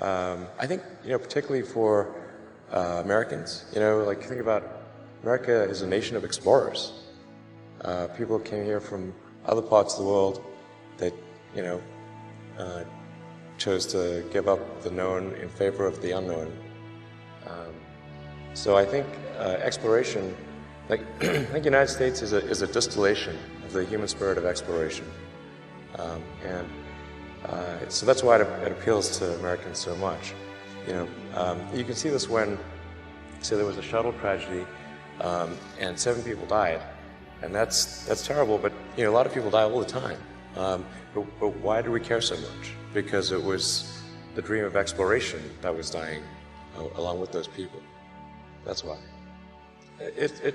I think, particularly for Americans, like think about America is a nation of explorers. People came here from other parts of the world that, chose to give up the known in favor of the unknown. So I think exploration, like I think the United States is a distillation of the human spirit of exploration, so that's why it appeals to Americans so much. You can see this when, say, there was a shuttle tragedy, and 7 people died, and that's terrible. But a lot of people die all the time. But why do we care so much? Because it was the dream of exploration that was dying along with those people. That's why. It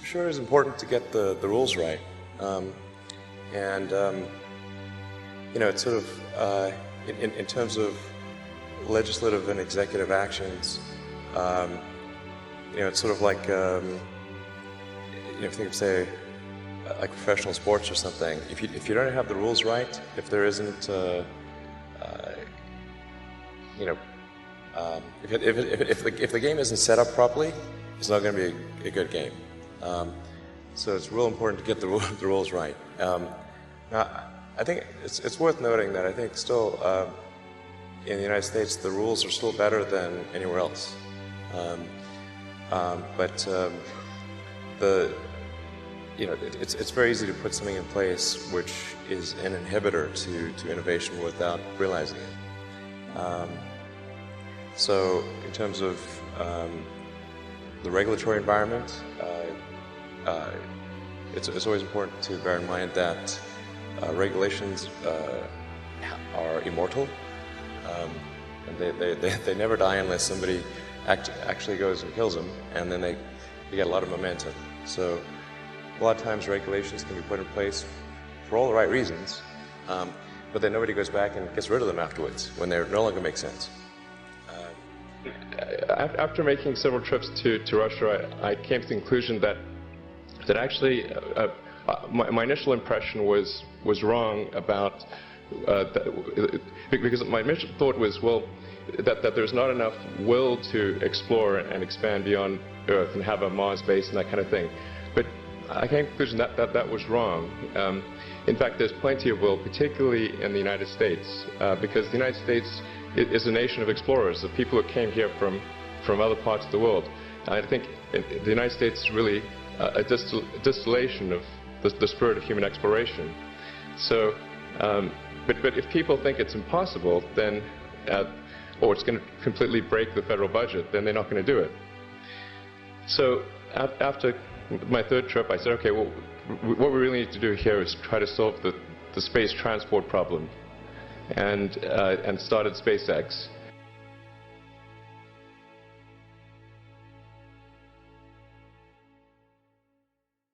sure is important to get the rules right, it's sort of in terms of legislative and executive actions. It's sort of like if you think of, say, like professional sports or something. If you don't have the rules right, if there isn't if the game isn't set up properly, it's not going to be a good game. So it's real important to get the rules right. Now, I think it's worth noting that I think still in the United States the rules are still better than anywhere else. It's very easy to put something in place which is an inhibitor to innovation without realizing it. So in terms of the regulatory environment, it's always important to bear in mind that regulations are immortal, and they never die unless somebody actually goes and kills them, and then they get a lot of momentum. So a lot of times regulations can be put in place for all the right reasons, but then nobody goes back and gets rid of them afterwards when they no longer make sense. After making several trips to Russia, I came to the conclusion that actually my initial impression was wrong about because my initial thought was, well, that there's not enough will to explore and expand beyond Earth and have a Mars base and that kind of thing. But I came to the conclusion that was wrong. In fact, there's plenty of will, particularly in the United States, because the United States is a nation of explorers, of people who came here from other parts of the world. And I think the United States is really a distillation of the spirit of human exploration. So, but if people think it's impossible, then, or it's going to completely break the federal budget, then they're not going to do it. So after my third trip, I said, okay, well, what we really need to do here is try to solve the space transport problem, and started SpaceX.